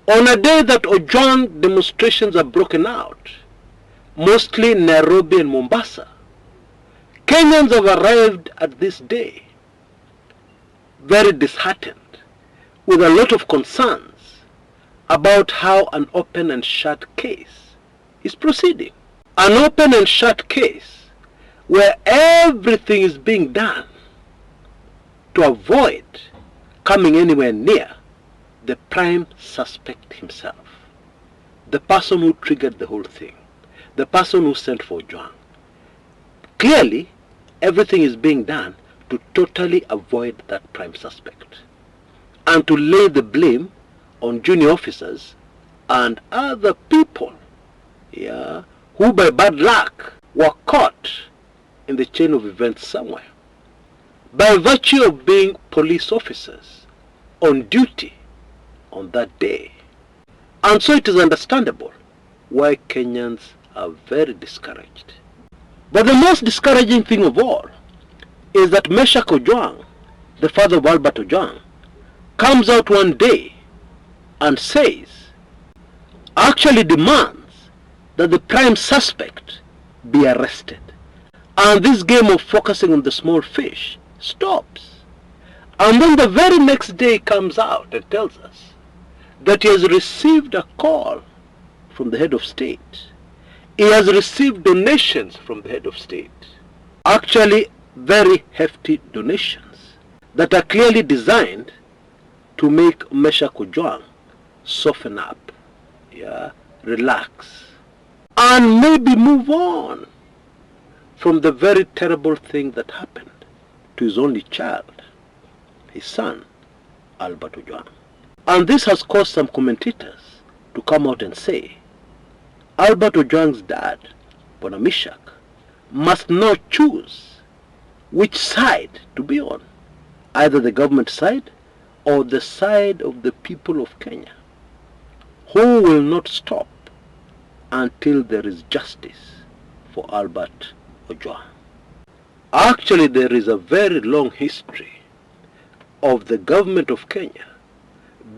On a day that Ojwang demonstrations are broken out, mostly in Nairobi and Mombasa, Kenyans have arrived at this day very disheartened, with a lot of concerns about how an open and shut case is proceeding. An open and shut case where everything is being done to avoid coming anywhere near the prime suspect himself, the person who triggered the whole thing, the person who sent for Ojwang. Clearly, everything is being done to totally avoid that prime suspect and to lay the blame on junior officers and other people, who by bad luck were caught in the chain of events somewhere by virtue of being police officers on duty on that day. And so it is understandable why Kenyans are very discouraged. But the most discouraging thing of all is that Ojwang, the father of Albert Ojwang, comes out one day and says, actually demands that the prime suspect be arrested. And this game of focusing on the small fish stops. And then the very next day comes out and tells us that he has received a call from the head of state. He has received donations from the head of state. Actually, very hefty donations that are clearly designed to make Ojwang soften up, relax, and maybe move on from the very terrible thing that happened to his only child, his son, Albert Ojwang. And this has caused some commentators to come out and say, Albert Ojwang's dad, Bwana Mishak, must now choose which side to be on, either the government side or the side of the people of Kenya, who will not stop until there is justice for Albert Ojwang. Actually, there is a very long history of the government of Kenya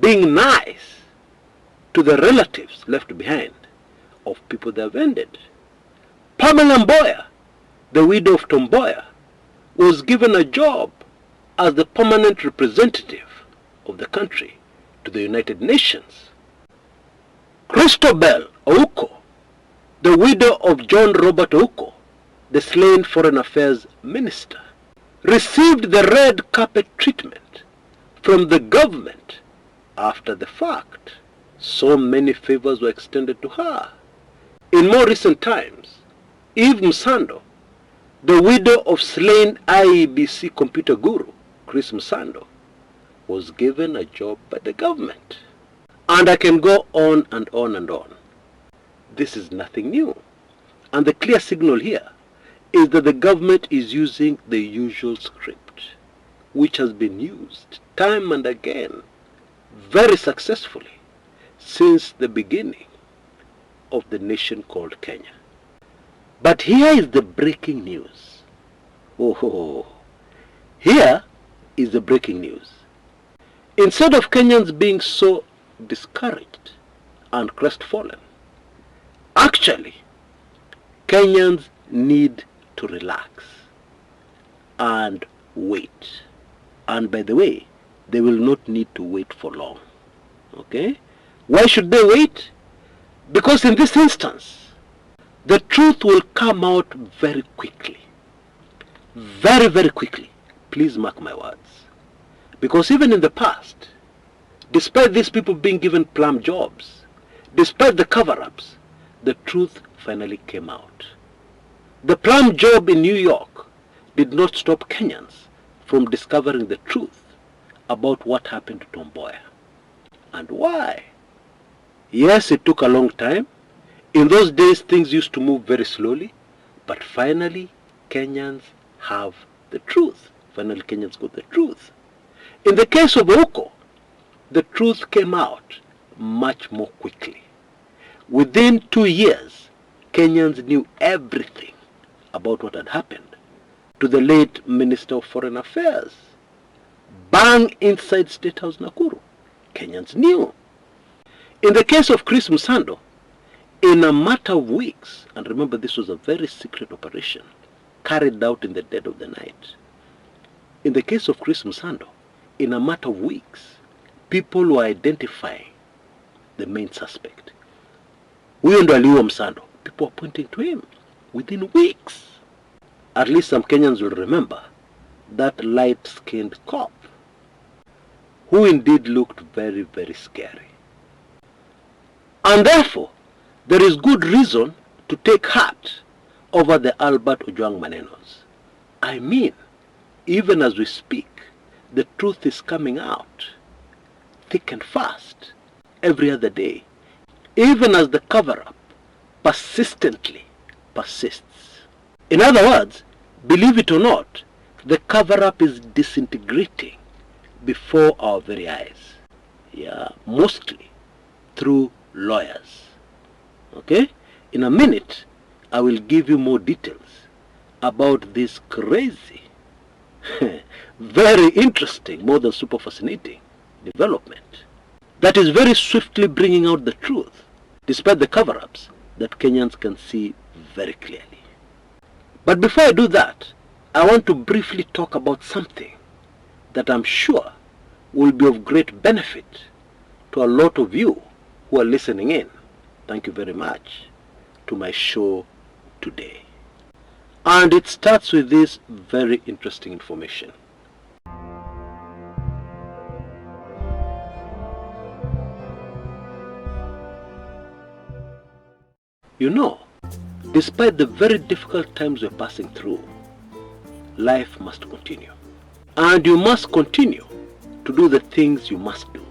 being nice to the relatives left behind of people they have ended. Pamela Mboya, the widow of Tom Mboya, was given a job as the permanent representative of the country to the United Nations. Christabel Ouko, the widow of John Robert Ouko, the slain foreign affairs minister, received the red carpet treatment from the government after the fact. So many favors were extended to her. In more recent times, Eve Msando, the widow of slain IEBC computer guru Chris Msando, was given a job by the government. And I can go on and on and on. This is nothing new. And the clear signal here is that the government is using the usual script, which has been used time and again very successfully since the beginning of the nation called Kenya. But here is the breaking news. Here is the breaking news. Instead of Kenyans being so discouraged and crestfallen, actually, Kenyans need to relax and wait. And by the way, they will not need to wait for long. Okay? Why should they wait? Because in this instance, the truth will come out very quickly. Very, very quickly. Please mark my words. Because even in the past, despite these people being given plum jobs, despite the cover-ups, the truth finally came out. The plum job in New York did not stop Kenyans from discovering the truth about what happened to Tom Mboya. And why? Yes, it took a long time. In those days, things used to move very slowly. But finally, Kenyans have the truth. Finally, Kenyans got the truth. In the case of Ouko, the truth came out much more quickly. Within 2 years, Kenyans knew everything about what had happened to the late Minister of Foreign Affairs. Bang inside State House Nakuru, Kenyans knew. In the case of Chris Msando, in a matter of weeks, and remember this was a very secret operation carried out in the dead of the night. In the case of Chris Msando, in a matter of weeks, people were identifying the main suspect. Huyo ndo aliua Msando. People were pointing to him within weeks. At least some Kenyans will remember that light-skinned cop, who indeed looked very, very scary. And therefore, there is good reason to take heart over the Albert Ojwang manenos. I mean, even as we speak, the truth is coming out thick and fast every other day, even as the cover-up persistently persists. In other words, believe it or not, the cover-up is disintegrating before our very eyes. Yeah, mostly through lawyers. Okay? In a minute, I will give you more details about this crazy, very interesting, more than super fascinating development that is very swiftly bringing out the truth, despite the cover-ups that Kenyans can see very clearly. But before I do that, I want to briefly talk about something that I'm sure will be of great benefit to a lot of you who are listening in. Thank you very much to my show today. And it starts with this very interesting information. You know, despite the very difficult times we're passing through, life must continue. And you must continue to do the things you must do.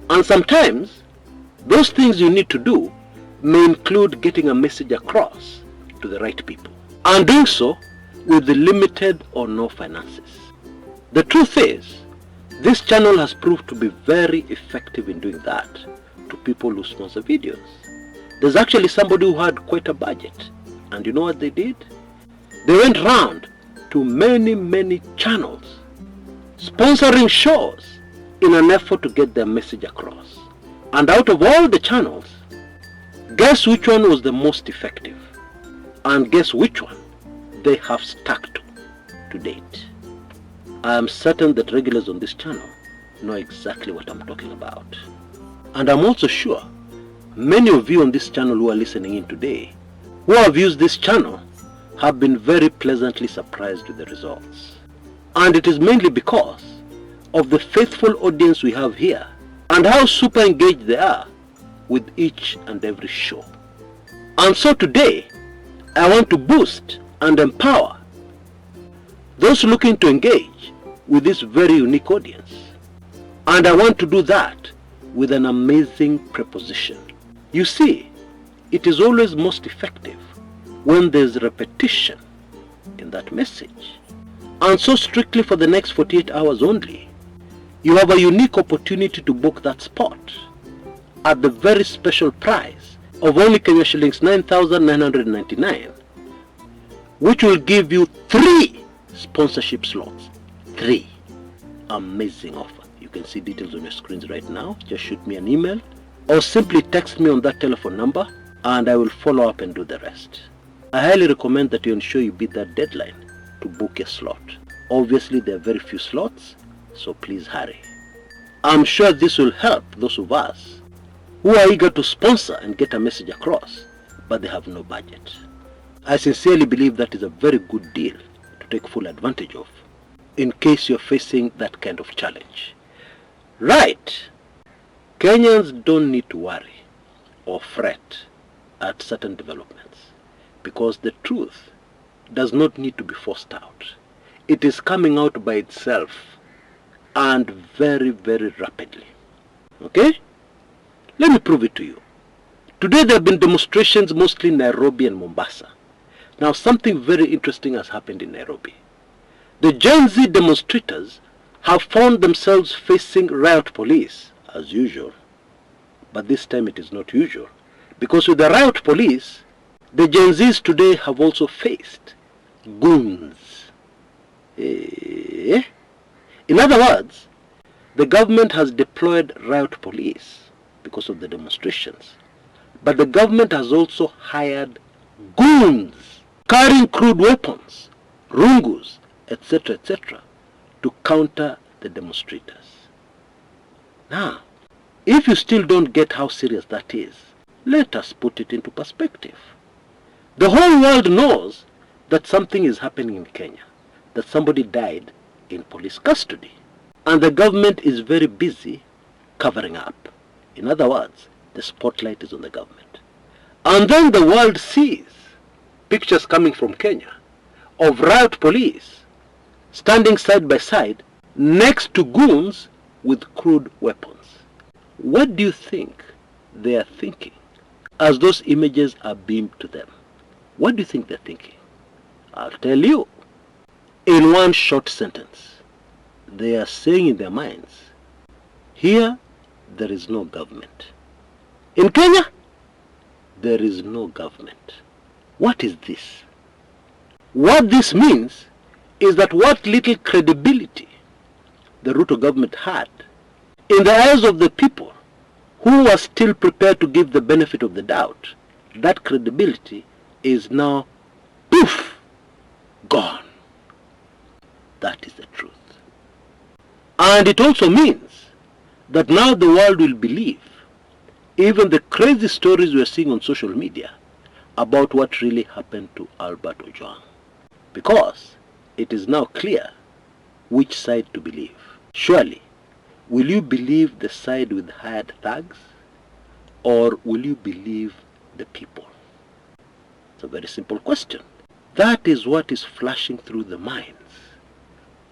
And sometimes, those things you need to do may include getting a message across to the right people, and doing so with the limited or no finances. The truth is, this channel has proved to be very effective in doing that to people who sponsor videos. There's actually somebody who had quite a budget, and you know what they did? They went round to many channels, sponsoring shows in an effort to get their message across. And out of all the channels, guess which one was the most effective? And guess which one they have stuck to date? I am certain that regulars on this channel know exactly what I'm talking about. And I'm also sure many of you on this channel who are listening in today, who have used this channel, have been very pleasantly surprised with the results. And it is mainly because of the faithful audience we have here and how super engaged they are with each and every show. And so today, I want to boost and empower those looking to engage with this very unique audience. And I want to do that with an amazing preposition. You see, it is always most effective when there's repetition in that message. And so strictly for the next 48 hours only, you have a unique opportunity to book that spot at the very special price of only Kenya shillings 9,999, which will give you 3 sponsorship slots. 3. Amazing offer. You can see details on your screens right now. Just shoot me an email or simply text me on that telephone number and I will follow up and do the rest. I highly recommend that you ensure you beat that deadline to book your slot. Obviously there are very few slots, so please hurry. I'm sure this will help those of us who are eager to sponsor and get a message across, but they have no budget. I sincerely believe that is a very good deal to take full advantage of, in case you're facing that kind of challenge. Right! Kenyans don't need to worry or fret at certain developments, because the truth does not need to be forced out. It is coming out by itself, and very rapidly. Okay? Let me prove it to you. Today there have been demonstrations mostly in Nairobi and Mombasa. Now something very interesting has happened in Nairobi. The Gen Z demonstrators have found themselves facing riot police as usual. But this time it is not usual, because with the riot police, the Gen Zs today have also faced goons. In other words, the government has deployed riot police because of the demonstrations. But the government has also hired goons carrying crude weapons, rungus, etc., etc., to counter the demonstrators. Now, if you still don't get how serious that is, let us put it into perspective. The whole world knows that something is happening in Kenya, that somebody died in police custody, and the government is very busy covering up. In other words, the spotlight is on the government. And then the world sees pictures coming from Kenya of riot police standing side by side next to goons with crude weapons. What do you think they are thinking as those images are beamed to them? What do you think they're thinking? I'll tell you. In one short sentence, they are saying in their minds, here there is no government. In Kenya, there is no government. What is this? What this means is that what little credibility the Ruto government had in the eyes of the people who were still prepared to give the benefit of the doubt, that credibility is now, poof, gone. That is the truth. And it also means that now the world will believe even the crazy stories we are seeing on social media about what really happened to Albert Ojwang. Because it is now clear which side to believe. Surely, will you believe the side with hired thugs, or will you believe the people? It's a very simple question. That is what is flashing through the minds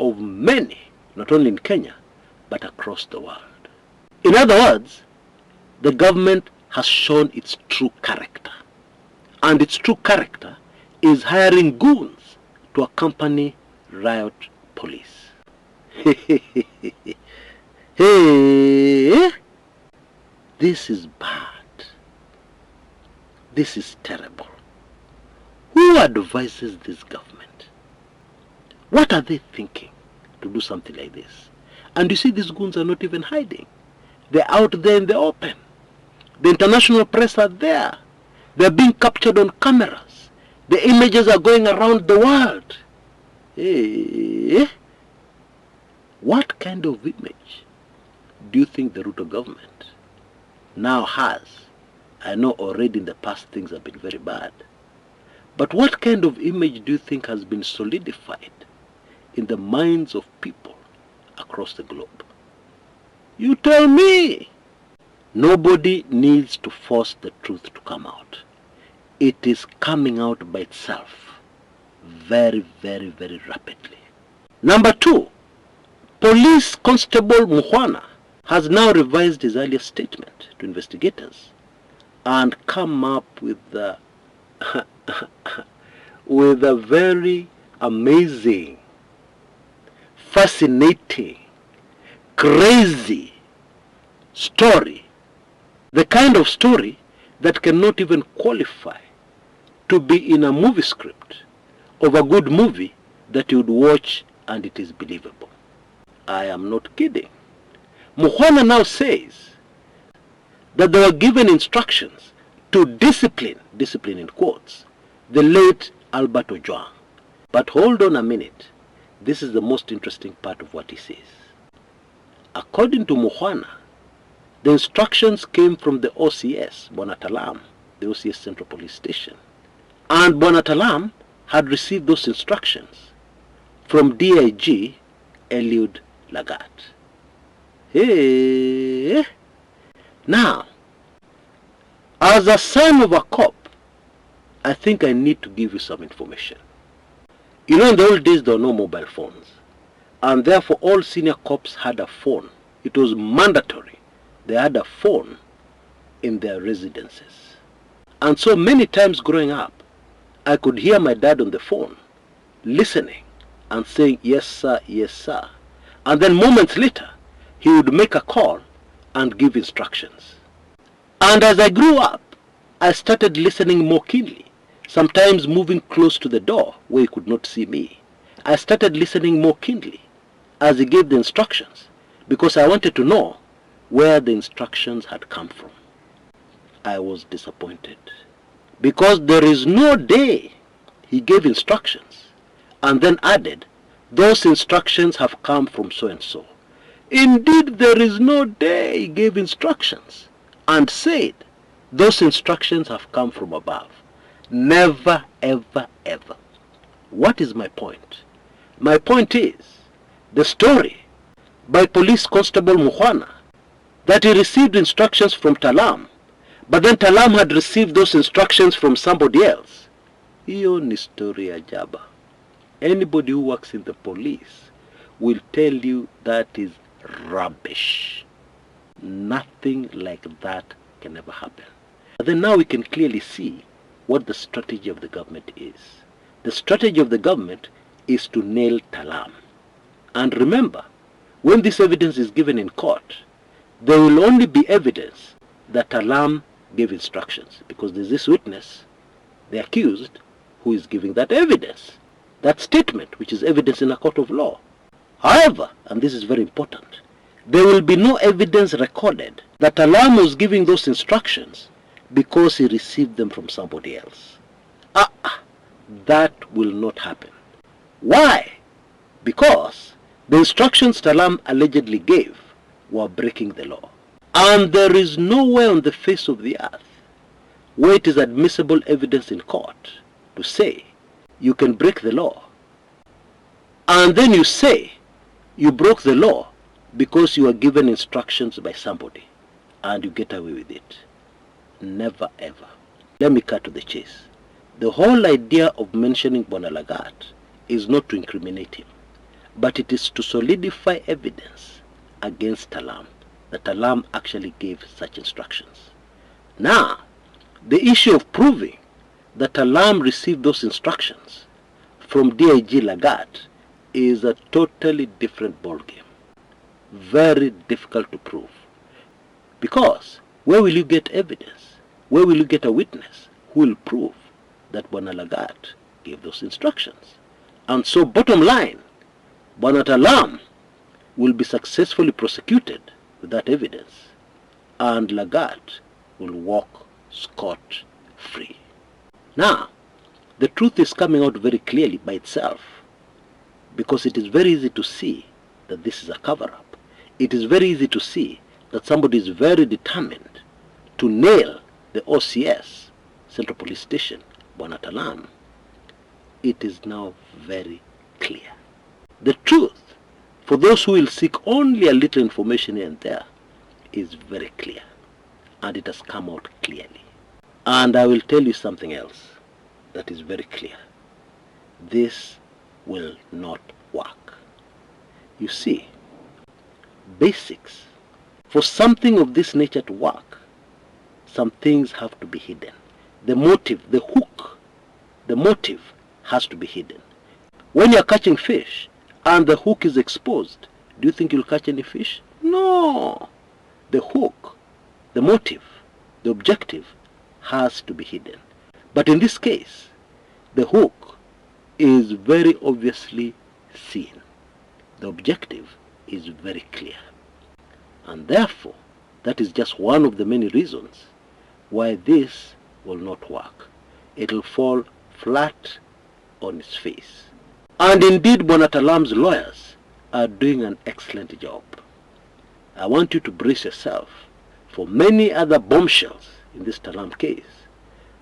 of many, not only in Kenya, but across the world. In other words, the government has shown its true character. And its true character is hiring goons to accompany riot police. Hey, this is bad. This is terrible. Who advises this government? What are they thinking to do something like this? And you see, these goons are not even hiding. They're out there in the open. The international press are there. They're being captured on cameras. The images are going around the world. Hey, what kind of image do you think the Ruto government now has? I know already in the past things have been very bad. But what kind of image do you think has been solidified in the minds of people across the globe? You tell me. Nobody needs to force the truth to come out. It is coming out by itself very, very, very rapidly. Number two, Police Constable Muhwana has now revised his earlier statement to investigators and come up with with a very amazing, fascinating, crazy story. The kind of story that cannot even qualify to be in a movie script of a good movie that you would watch and it is believable. I am not kidding. Muhwana now says that they were given instructions to discipline in quotes, the late Albert Ojwang. But hold on a minute. This is the most interesting part of what he says. According to Muhwana, the instructions came from the OCS, Bwana Talam, the OCS Central Police Station. And Bwana Talam had received those instructions from DIG Eliud Lagat. Hey! Now, as a son of a cop, I think I need to give you some information. You know, in the old days there were no mobile phones, and therefore all senior cops had a phone. It was mandatory. They had a phone in their residences. And so many times growing up, I could hear my dad on the phone, listening and saying, yes sir, yes sir. And then moments later, he would make a call and give instructions. And as I grew up, I started listening more keenly, sometimes moving close to the door where he could not see me. I started listening more keenly as he gave the instructions, because I wanted to know where the instructions had come from. I was disappointed, because there is no day he gave instructions and then added, those instructions have come from so and so. Indeed, there is no day he gave instructions and said, those instructions have come from above. Never, ever, ever. What is my point? My point is, the story by Police Constable Mukhwana, that he received instructions from Talam, but then Talam had received those instructions from somebody else. Hiyo ni story ya jaba. Anybody who works in the police will tell you that is rubbish. Nothing like that can ever happen. But then now we can clearly see what the strategy of the government is. The strategy of the government is to nail Talam. And remember, when this evidence is given in court, there will only be evidence that Talam gave instructions, because there's this witness, the accused, who is giving that evidence, that statement, which is evidence in a court of law. However, and this is very important, there will be no evidence recorded that Talam was giving those instructions because he received them from somebody else. That will not happen. Why? Because the instructions Talam allegedly gave were breaking the law. And there is nowhere on the face of the earth where it is admissible evidence in court to say you can break the law, and then you say you broke the law because you were given instructions by somebody and you get away with it. Never ever. Let me cut to the chase. The whole idea of mentioning Bwana Lagat is not to incriminate him, but it is to solidify evidence against Talam, that Talam actually gave such instructions. Now, the issue of proving that Talam received those instructions from DIG Lagat is a totally different ballgame. Very difficult to prove. Because where will you get evidence? Where will you get a witness who will prove that Bwana Lagat gave those instructions? And so bottom line, Bwana Talam will be successfully prosecuted with that evidence, and Lagat will walk scot-free. Now, the truth is coming out very clearly by itself, because it is very easy to see that this is a cover-up. It is very easy to see that somebody is very determined to nail the OCS, Central Police Station, Bwana Talam. It is now very clear. The truth, for those who will seek only a little information here and there, is very clear, and it has come out clearly. And I will tell you something else that is very clear. This will not work. You see, basics, for something of this nature to work, some things have to be hidden. The motive, the hook, the motive has to be hidden. When you are catching fish and the hook is exposed, do you think you'll catch any fish? No. The hook, the motive, the objective has to be hidden. But in this case, the hook is very obviously seen. The objective is very clear. And therefore, that is just one of the many reasons why this will not work. It will fall flat on its face. And indeed, Bwana Talam's lawyers are doing an excellent job. I want you to brace yourself for many other bombshells in this Talam case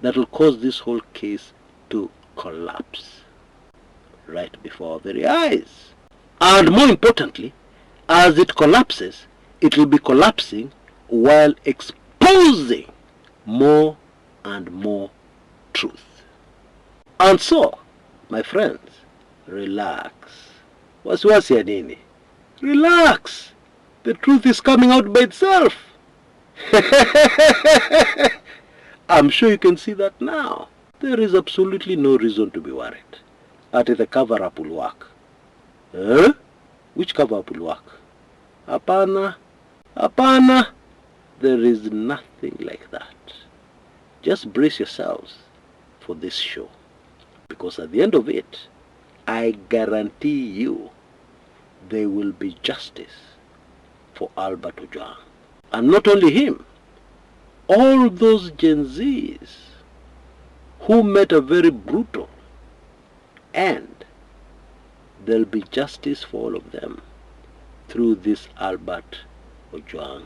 that will cause this whole case to collapse right before our very eyes. And more importantly, as it collapses, it will be collapsing while exposing more and more truth. And so, my friends, relax. Wasiwasi ya nini? Relax. The truth is coming out by itself. I'm sure you can see that now. There is absolutely no reason to be worried that the cover-up will work. Huh? Which cover-up will work? Hapana. Hapana. There is nothing like that. Just brace yourselves for this show. Because at the end of it, I guarantee you there will be justice for Albert Ojwang. And not only him, all those Gen Zs who met a very brutal end, there'll be justice for all of them through this Albert Ojwang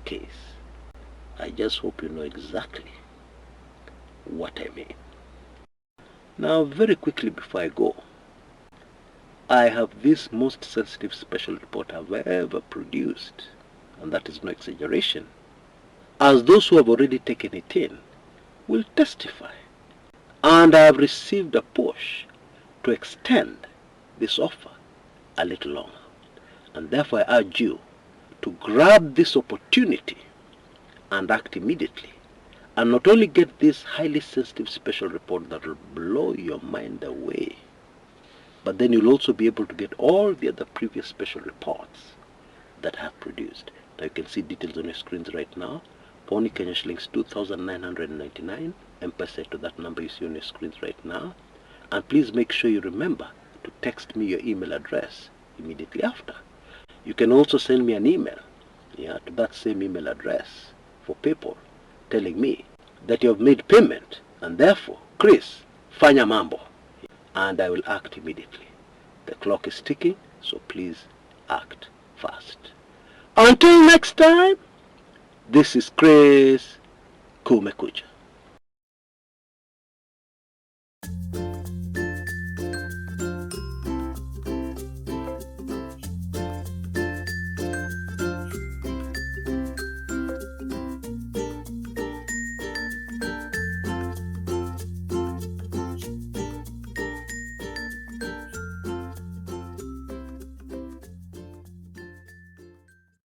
case. I just hope you know exactly what I mean. Now, very quickly before I go, I have this most sensitive special report I've ever produced, and that is no exaggeration, as those who have already taken it in will testify. And I have received a push to extend this offer a little longer. And therefore I urge you to grab this opportunity and act immediately. And not only get this highly sensitive special report that will blow your mind away, but then you'll also be able to get all the other previous special reports that I have produced. Now you can see details on your screens right now. For only Kenya shillings 2,999, M-Pesa to that number you see on your screens right now. And please make sure you remember to text me your email address immediately after. You can also send me an email to that same email address for PayPal, telling me that you have made payment, and therefore, Chris, fanya mambo, and I will act immediately. The clock is ticking, so please act fast. Until next time, this is Chris Kumekucha.